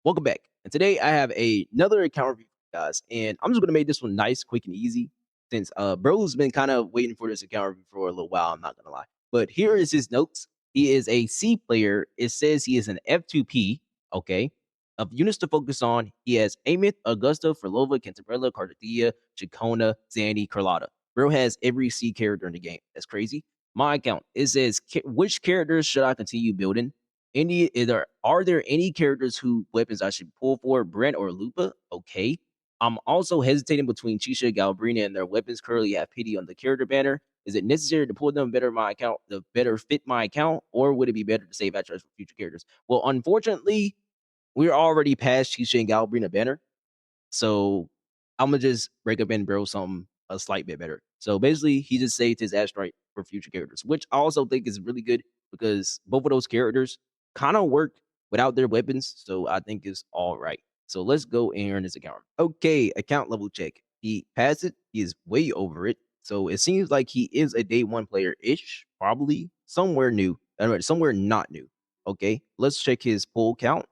Welcome back. And today I have another account review for you guys. And I'm just gonna make this one nice, quick, and easy. Since Bro's been kind of waiting for this account review for a little while, I'm not gonna lie. But here is his notes. He is a C player. It says he is an F2P, okay. Of units to focus on, he has Aemeath, Augusta, Furlova, Cantabrella, Cartethyia, Chacona, Zanny, Carlotta. Bro has every C character in the game. That's crazy. My account, it says, which characters should I continue building? Are there any characters who weapons I should pull for, Brent or Lupa? Okay. I'm also hesitating between Chisa, Galbrena, and their weapons currently have pity on the character banner. Is it necessary to pull them better my account, to better fit my account, or would it be better to save attributes for future characters? Well, unfortunately, we're already past Chisa and Galbrena banner, so I'm gonna just recommend Bro something a slight bit better. So basically, he just saved his asteroid for future characters, which I also think is really good because both of those characters kind of work without their weapons. So I think it's all right. So let's go and earn this account. Okay, account level check. He passed it. He is way over it. So it seems like he is a day one player ish, probably somewhere new, somewhere not new. Okay, let's check his pull count.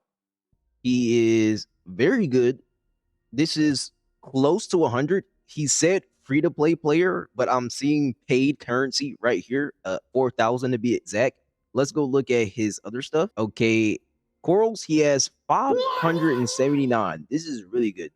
He is very good. This is close to 100. He said free to play player, but I'm seeing paid currency right here, 4,000 to be exact. Let's go look at his other stuff. Okay, corals, he has 579. This is really good.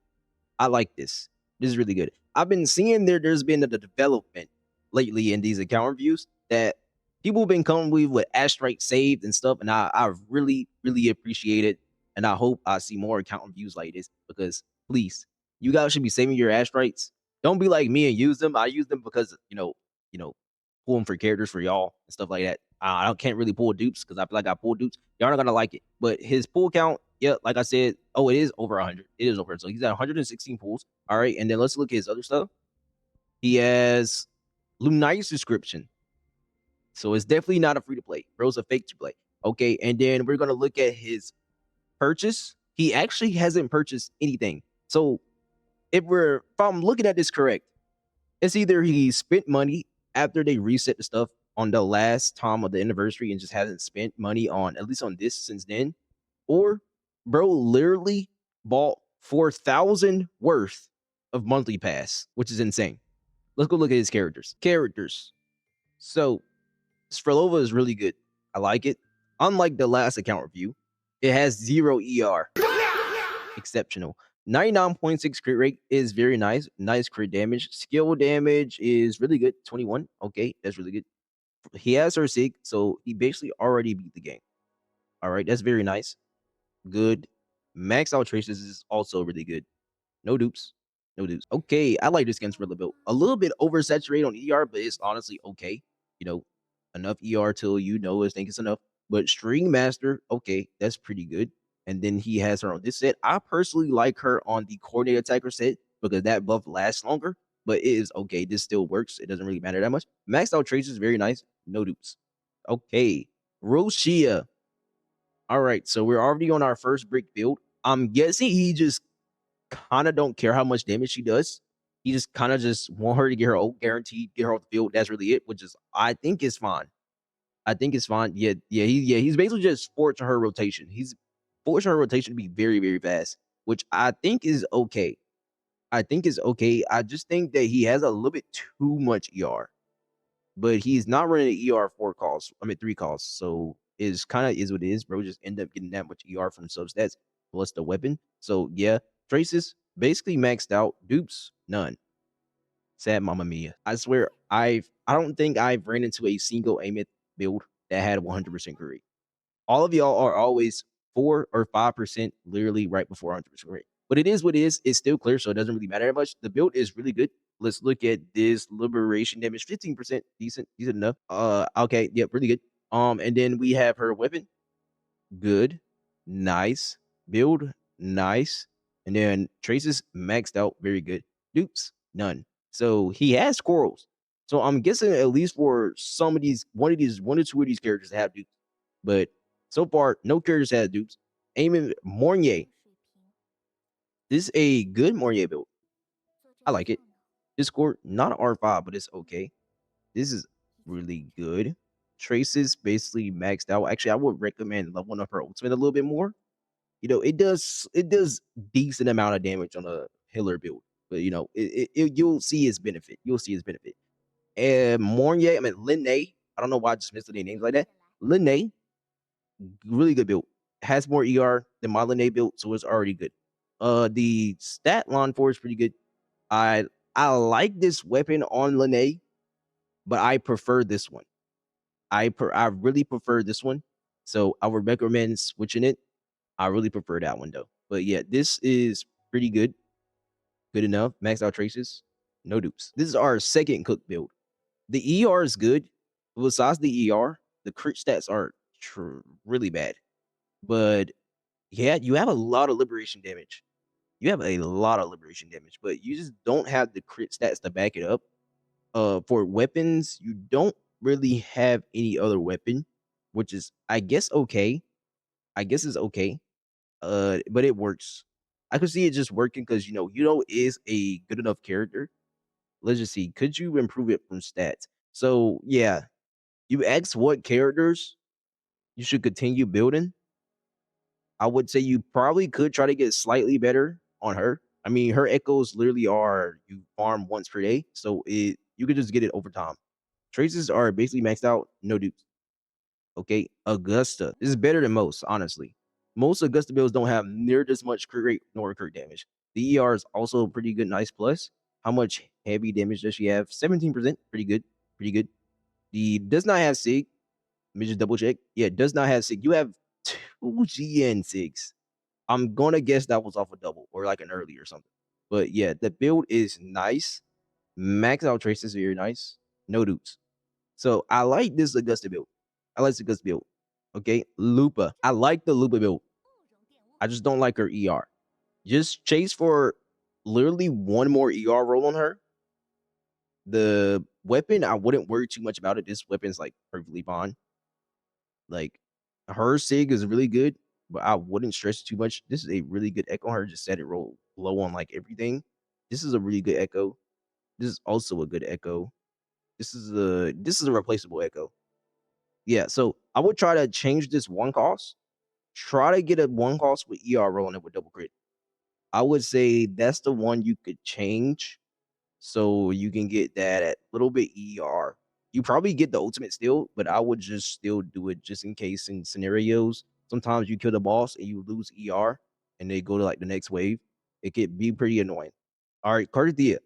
I like this. This is really good. I've been seeing there's been a development lately in these account reviews that people have been coming with asteroid saved and stuff, and I really, really appreciate it. And I hope I see more account reviews like this because please, you guys should be saving your asteroids. Don't be like me and use them. I use them because pull them for characters for y'all and stuff like that. I can't really pull dupes because I feel like I pull dupes. Y'all not gonna like it. But his pull count, yeah, like I said, it is over 100. It is over. So he's at 116 pulls. All right, and then let's look at his other stuff. He has Lynae's description. So it's definitely not a free to play. Bro's a fake to play. Okay, and then we're gonna look at his purchase. He actually hasn't purchased anything. So if I'm looking at this correct, it's either he spent money after they reset the stuff on the last time of the anniversary and just hasn't spent money on at least on this since then, or bro literally bought 4,000 worth of monthly pass, which is insane. Let's go look at his characters. So Furlova is really good. I like it. Unlike the last account review, it has 0 ER. Exceptional. 99.6 crit rate is very nice. Nice crit damage. Skill damage is really good. 21. Okay, that's really good. He has her sig, so he basically already beat the game. All right, that's very nice. Good. Max out traces is also really good. No dupes. No dupes. Okay, I like this skin's for a little bit oversaturated on ER, but it's honestly okay. You know, enough ER till I think it's enough. But String Master, okay, that's pretty good. And then he has her on this set. I personally like her on the Coordinate Attacker set because that buff lasts longer, but it is okay. This still works. It doesn't really matter that much. Maxed out traces, very nice. No dupes. Okay. Roshia. All right, so we're already on our first brick build. I'm guessing he just kind of don't care how much damage she does. He just kind of just want her to get her old guaranteed, get her off the field. That's really it, which is I think is fine. I think it's fine. He's basically just forcing her rotation. He's forcing her rotation to be very, very fast, which I think is okay. I think is okay. I just think that he has a little bit too much ER, but he's not running an ER 3 calls. So is kind of is what it is, bro. Just end up getting that much ER from substats plus the weapon. So yeah, traces basically maxed out. Dupes, none. Sad mama mia. I swear I don't think I've ran into a single Aemeath build that had 100% rate. All of y'all are always 4 or 5% literally right before 100% rate. But it is what it is. It's still clear, so it doesn't really matter that much. The build is really good. Let's look at this liberation damage. 15%, decent enough. Okay, yep, really good. And then we have her weapon. Good, nice. Build, nice. And then traces maxed out, very good. Dupes, none. So he has corals. So I'm guessing at least for some of these, one or two of these characters have dupes. But so far, no characters have dupes. Eamon Mornier. This is a good Mornier build. I like it. This score, not an R5, but it's okay. This is really good. Traces basically maxed out. Actually, I would recommend leveling up her ultimate a little bit more. it does decent amount of damage on a healer build, but you'll see its benefit. You'll see its benefit. And Mornya, I mean Lynae. I don't know why I just missed the names like that. Lynae, really good build. Has more ER than my Lynae build, so it's already good. The stat line for is pretty good. I I like this weapon on Lynae, but I prefer this one. I really prefer this one. So I would recommend switching it. I really prefer that one though. But yeah, this is pretty good. Good enough. Max out traces. No dupes. This is our second cook build. The ER is good. Besides the ER, the crit stats are really bad. But yeah, you have a lot of liberation damage. You have a lot of liberation damage, but you just don't have the crit stats to back it up. For weapons, you don't really have any other weapon, which is I guess okay. I guess it's okay. But it works. I could see it just working because is a good enough character. Let's just see. Could you improve it from stats? So yeah, you asked what characters you should continue building. I would say you probably could try to get slightly better on her. I mean, her echoes literally are you farm once per day, so you could just get it over time. Traces are basically maxed out, no dupes. Okay, Augusta. This is better than most, honestly. Most Augusta builds don't have near this much crit rate nor crit damage. The ER is also a pretty good, nice plus. How much heavy damage does she have? 17%. Pretty good. Pretty good. The does not have Sig. Let me just double check. Yeah, does not have Sig. You have 2 GN Sigs. I'm gonna guess that was off a double or like an early or something. But yeah, the build is nice. Max out traces are very nice. No dupes. So I like this Augusta build. I like the Augusta build. Okay, Lupa. I like the Lupa build. I just don't like her ER. Just chase for literally one more ER roll on her. The weapon, I wouldn't worry too much about it. This weapon's like perfectly fine. Like her Sig is really good, but I wouldn't stress too much. This is a really good echo on her. Just set it roll low on like everything. This is a really good echo. This is also a good echo. This is a replaceable echo. Yeah, so I would try to change this one cost. Try to get a one cost with ER rolling it with double crit. I would say that's the one you could change so you can get that at little bit ER. You probably get the ultimate still, but I would just still do it just in case in scenarios. Sometimes you kill the boss and you lose ER and they go to like the next wave. It could be pretty annoying. All right, Cartethyia.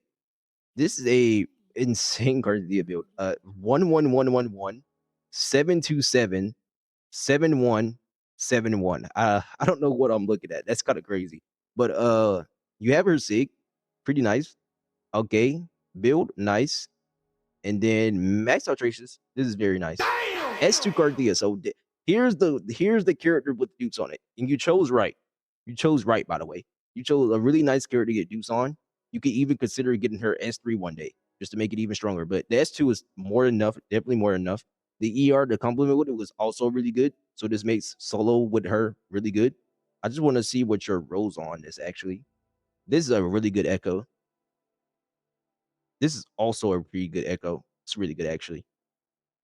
This is a insane Cartethyia build. 11111 727 7171. I don't know what I'm looking at. That's kind of crazy. But you have her Sig, pretty nice. Okay, build nice, and then max out traces. This is very nice. S2 Cardia. So here's the character with dupes on it, and you chose right. You chose right, by the way. You chose a really nice character to get dupes on. You could even consider getting her S3 one day just to make it even stronger. But the S2 is more than enough, definitely more than enough. The ER, the complement with it was also really good. So this makes solo with her really good. I just want to see what your rolls on this actually. This is a really good echo. This is also a pretty good echo. It's really good actually.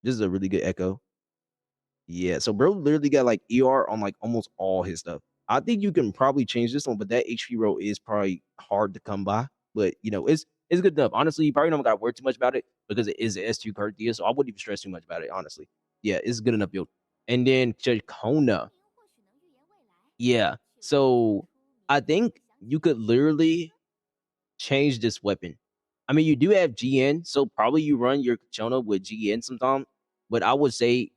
This is a really good echo. Yeah, so bro literally got like ER on like almost all his stuff. I think you can probably change this one, but that HP roll is probably hard to come by. But it's good enough. Honestly, you probably don't gotta worry too much about it because it is an S2 card deal, so I wouldn't even stress too much about it, honestly. Yeah, it's good enough build. And then Chacona. Yeah. So I think you could literally change this weapon. I mean, you do have GN, so probably you run your Kachona with GN sometime. But I would say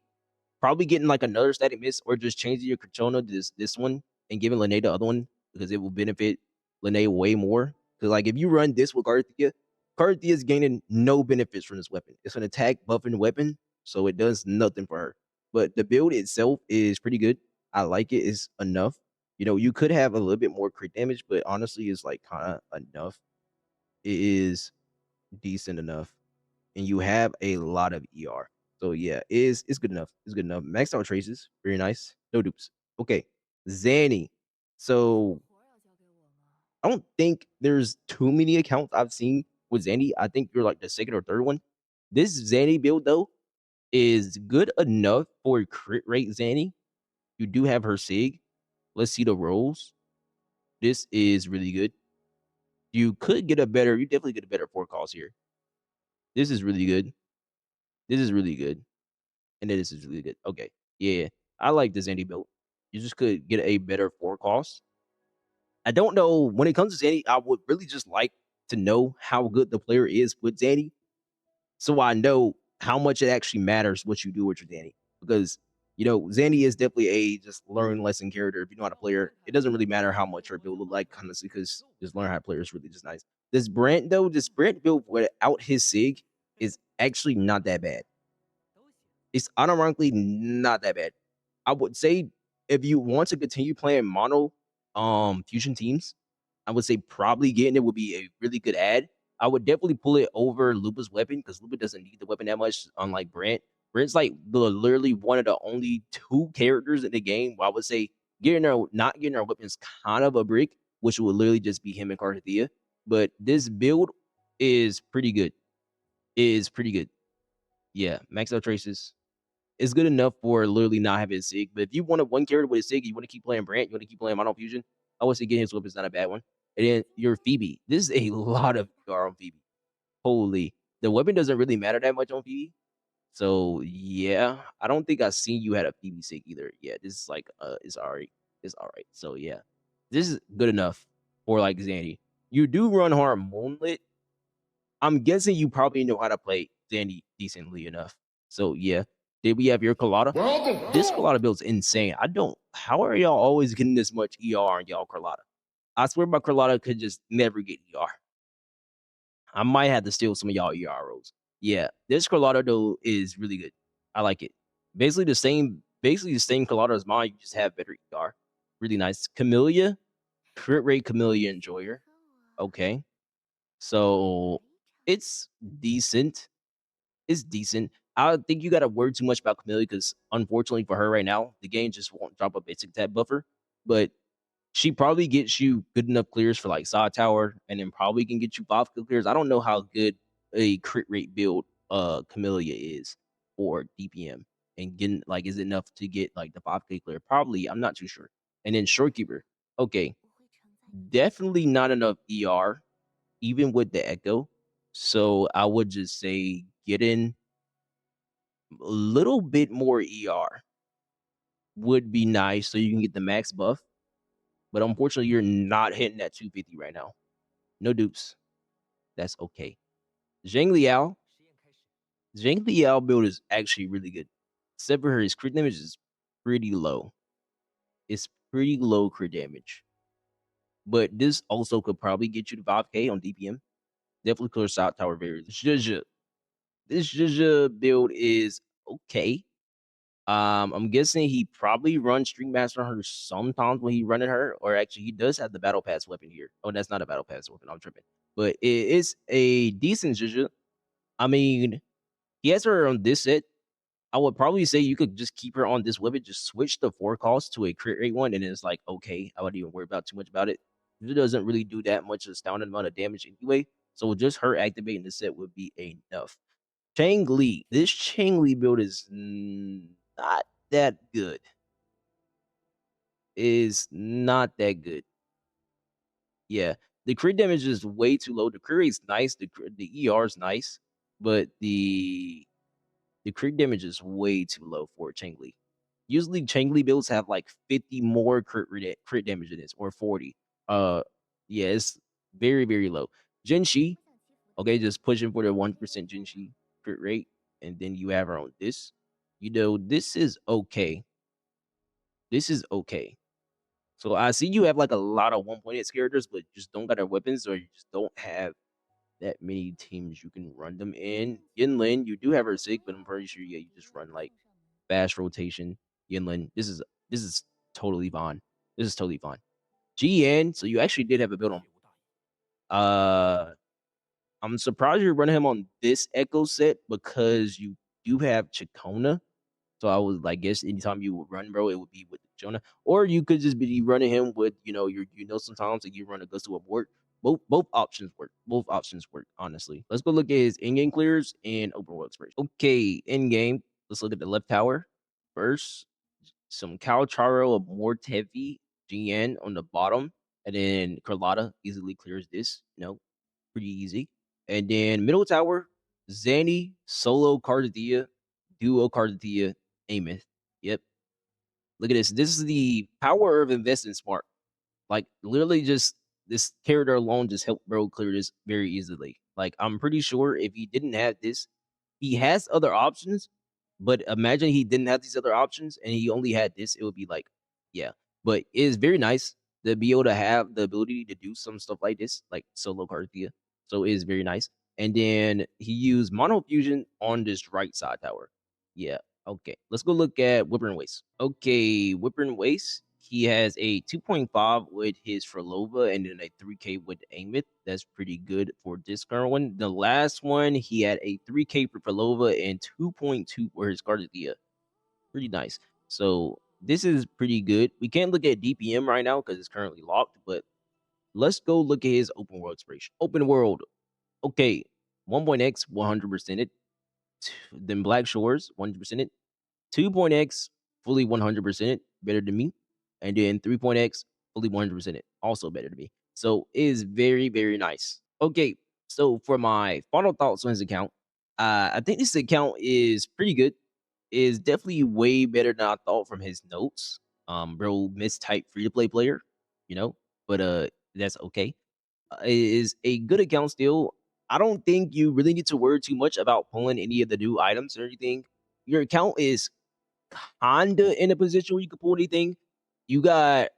probably getting like another static miss or just changing your Kachona to this one and giving Lynae the other one because it will benefit Lynae way more. Because like if you run this with Cartethyia, Cartethyia is gaining no benefits from this weapon. It's an attack buffing weapon, so it does nothing for her. But the build itself is pretty good. I like it. It's enough. You could have a little bit more crit damage, but honestly, it's like kind of enough. It is decent enough, and you have a lot of ER. So yeah, it's good enough. It's good enough. Maxed out traces, very nice. No dupes. Okay, Zanny. So I don't think there's too many accounts I've seen with Zanny. I think you're like the second or third one. This Zanny build though is good enough for crit rate Zanny. You do have her Sig. Let's see the rolls. This is really good. You could get a better, you definitely get a better forecast here. This is really good. This is really good. And then this is really good. Okay. Yeah. I like this Zandy build. You just could get a better forecast. I don't know when it comes to Zandy, I would really just like to know how good the player is with Zandy. So I know how much it actually matters what you do with your Zandy. Because, Zandy is definitely a just learn lesson character. If you know how to play her, it doesn't really matter how much her build look like, honestly, because just learn how to play her is really just nice. This Brent build without his Sig is actually not that bad. It's unironically not that bad. I would say if you want to continue playing mono fusion teams, I would say probably getting it would be a really good ad. I would definitely pull it over Lupa's weapon because Lupa doesn't need the weapon that much, unlike Brent. Brent's like literally one of the only 2 characters in the game where I would say not getting her weapon is kind of a brick, which would literally just be him and Cartethyia. But this build is pretty good. Is pretty good. Yeah, max out traces is good enough for literally not having a Sig. But if you want one character with a Sig, you want to keep playing Brant, you want to keep playing Mono Fusion, I would say getting his whip is not a bad one. And then your Phoebe. This is a lot of ER on Phoebe. Holy. The weapon doesn't really matter that much on Phoebe. So yeah, I don't think I've seen you had a Phoebe Sig either. Yeah, this is like it's alright. It's alright. So yeah. This is good enough for like Zandy. You do run hard Moonlit. I'm guessing you probably know how to play Zandy decently enough. So yeah. Did we have your Carlotta? This Carlotta build's insane. How are y'all always getting this much ER on y'all Carlotta? I swear my Carlotta could just never get ER. I might have to steal some of y'all ER rolls. Yeah, this Carlotta though is really good. I like it. Basically the same Carlotta as mine, you just have better ER. Really nice. Camellia, crit rate Camellia Enjoyer. Okay. So it's decent. It's decent. I don't think you got to worry too much about Camellia because, unfortunately for her right now, the game just won't drop a basic tab buffer. But she probably gets you good enough clears for like side tower, and then probably can get you 5 clears. I don't know how good a crit rate build Camellia is for DPM and getting like is it enough to get like the 5K clear? Probably, I'm not too sure. And then shorekeeper, okay, definitely not enough ER, even with the echo. So I would just say get in a little bit more ER would be nice so you can get the max buff. But unfortunately, you're not hitting that 250 right now. No dupes. That's okay. Zhang Liao. Zhang Liao build is actually really good. Except for his crit damage is pretty low. It's pretty low crit damage. But this also could probably get you to 5K on DPM. Definitely clear South Tower variants. Zhuzh. This Zhuzh build is okay. I'm guessing he probably runs String Master on her sometimes when he running her, or actually he does have the Battle Pass weapon here. Oh, that's not a Battle Pass weapon. I'm tripping. But it is a decent Juju. I mean, he has her on this set. I would probably say you could just keep her on this weapon, just switch the 4 cost to a crit rate one, and it's like, okay, I wouldn't even worry about too much about it. It doesn't really do that much astounding amount of damage anyway. So just her activating the set would be enough. Chang Li. This Chang Li build is not that good. Is not that good. Yeah, the crit damage is way too low. The crit rate's nice. The ER is nice, but the crit damage is way too low for Chang Li. Usually Chang Li builds have like 50 more crit damage in this, or 40. Yeah, it's very, very low. Jinshi, okay, just pushing for the 1% Jinshi crit rate, and then you have her on this. This is okay. This is okay. So I see you have like a lot of 1.8 characters, but just don't got their weapons, or you just don't have that many teams you can run them in. Yinlin, you do have her sick, but I'm pretty sure you just run like fast rotation. Yinlin, this is totally fine. This is totally fine. GN, so you actually did have a build on. I'm surprised you're running him on this Echo set because you do have Chacona. So I was like, guess anytime you would run, bro, it would be with Jonah, or you could just be running him with, sometimes like you run a gust to abort. Both options work. Both options work. Honestly, let's go look at his in-game clears and open world experience. Okay, in-game. Let's look at the left tower first. Some Calcharo of Mortevi. GN on the bottom, and then Carlotta easily clears this, pretty easy. And then middle tower, Zanny, solo Cartethyia, duo Cartethyia, Aemeath. Yep. Look at this. This is the power of investing smart. Like literally just this character alone just helped bro clear this very easily. Like I'm pretty sure if he didn't have this, he has other options, but imagine he didn't have these other options and he only had this, it would be like, yeah. But it is very nice to be able to have the ability to do some stuff like this, like solo Carthea. So it is very nice. And then he used mono fusion on this right side tower. Yeah. Okay. Let's go look at Wutheringwaves. Okay, Wutheringwaves. He has a 2.5 with his Frolova and then a 3K with Aemeath. That's pretty good for this current one. The last one, he had a 3K for Frolova and 2.2 for his Cartethyia. Pretty nice. So this is pretty good. We can't look at DPM right now because it's currently locked, but let's go look at his open world expiration. Open world. Okay. 1.x 100% it. Then Black Shores 100% it. 2.x fully 100% better than me. And then 3.x fully 100% it. Also better than me. So it is very, very nice. Okay. So for my final thoughts on his account, I think this account is pretty good. Is definitely way better than I thought from his notes. Bro, mistype free to play player, you know, but that's okay. Is a good account still. I don't think you really need to worry too much about pulling any of the new items or anything. Your account is kinda in a position where you can pull anything. You got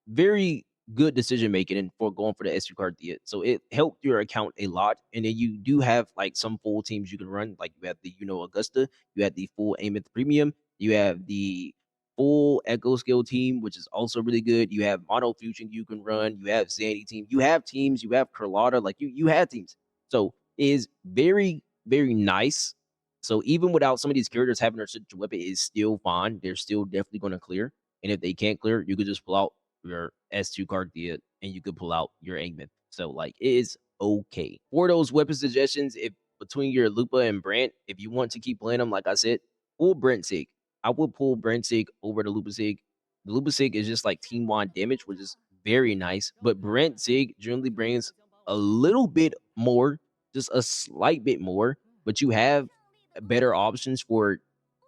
very good decision making and for going for the S2 card yet. So it helped your account a lot. And then you do have like some full teams you can run. Like you have the Augusta, you have the full Aemeath Premium, you have the full Echo Skill team, which is also really good. You have Mono Fusion you can run, you have Zandy team, you have teams, you have Carlotta, like you have teams. So it is very, very nice. So even without some of these characters having their signature weapon is still fine. They're still definitely going to clear. And if they can't clear, you could just pull out your S2 card and you could pull out your Aemeath. So like it is okay. For those weapon suggestions, if between your Lupa and Brant, if you want to keep playing them, like I said, pull Brent Sig. I would pull Brent Sig over the Lupa Sig. The Lupa Sig is just like team wide damage, which is very nice. But Brent Sig generally brings a little bit more, just a slight bit more. But you have better options for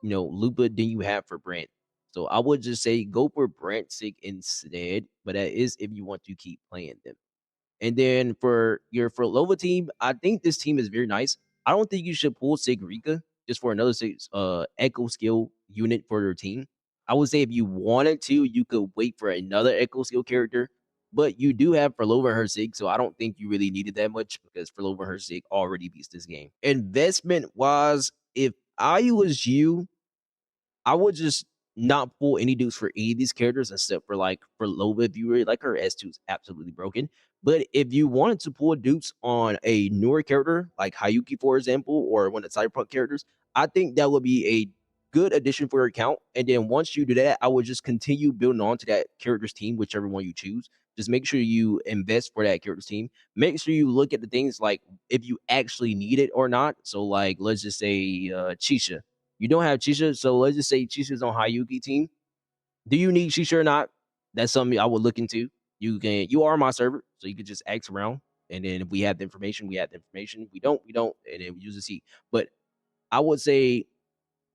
Lupa than you have for Brent. So I would just say go for Brent Sig instead, but that is if you want to keep playing them. And then for your Lova team, I think this team is very nice. I don't think you should pull Sigrika just for another Echo skill unit for your team. I would say if you wanted to, you could wait for another Echo skill character, but you do have Frolova her Sig, so I don't think you really needed that much because Frolova her Sig already beats this game. Investment wise, if I was you, I would just not pull any dudes for any of these characters except for like for Loba if you really like her. S2 is absolutely broken. But if you wanted to pull dupes on a newer character like Hayuki, for example, or one of the Cyberpunk characters, I think that would be a good addition for your account. And then once you do that, I would just continue building on to that character's team, whichever one you choose. Just make sure you invest for that character's team. Make sure you look at the things like if you actually need it or not. So like let's just say Chisa. You don't have Chisa, so let's just say Chisa's on Hayuki team. Do you need Chisa or not? That's something I would look into. You are my server, so you could just ask around. And then if we have the information, we have the information. If we don't, we don't, and then we use the C. But I would say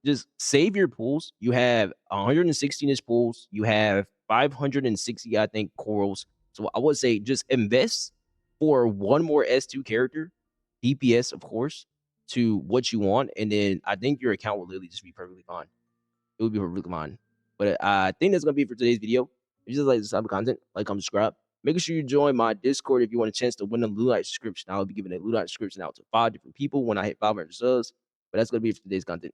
just save your pools. You have 116-ish pools. You have 560, I think, corals. So I would say just invest for one more S2 character, DPS, of course, to what you want. And then I think your account will literally just be perfectly fine. It would be perfectly fine. But I think that's going to be it for today's video. If you just like this type of content, like, comment, subscribe. Make sure you join my Discord if you want a chance to win a Lupa subscription. I'll be giving a Lupa subscription out to 5 different people when I hit 500 subs. But that's going to be it for today's content.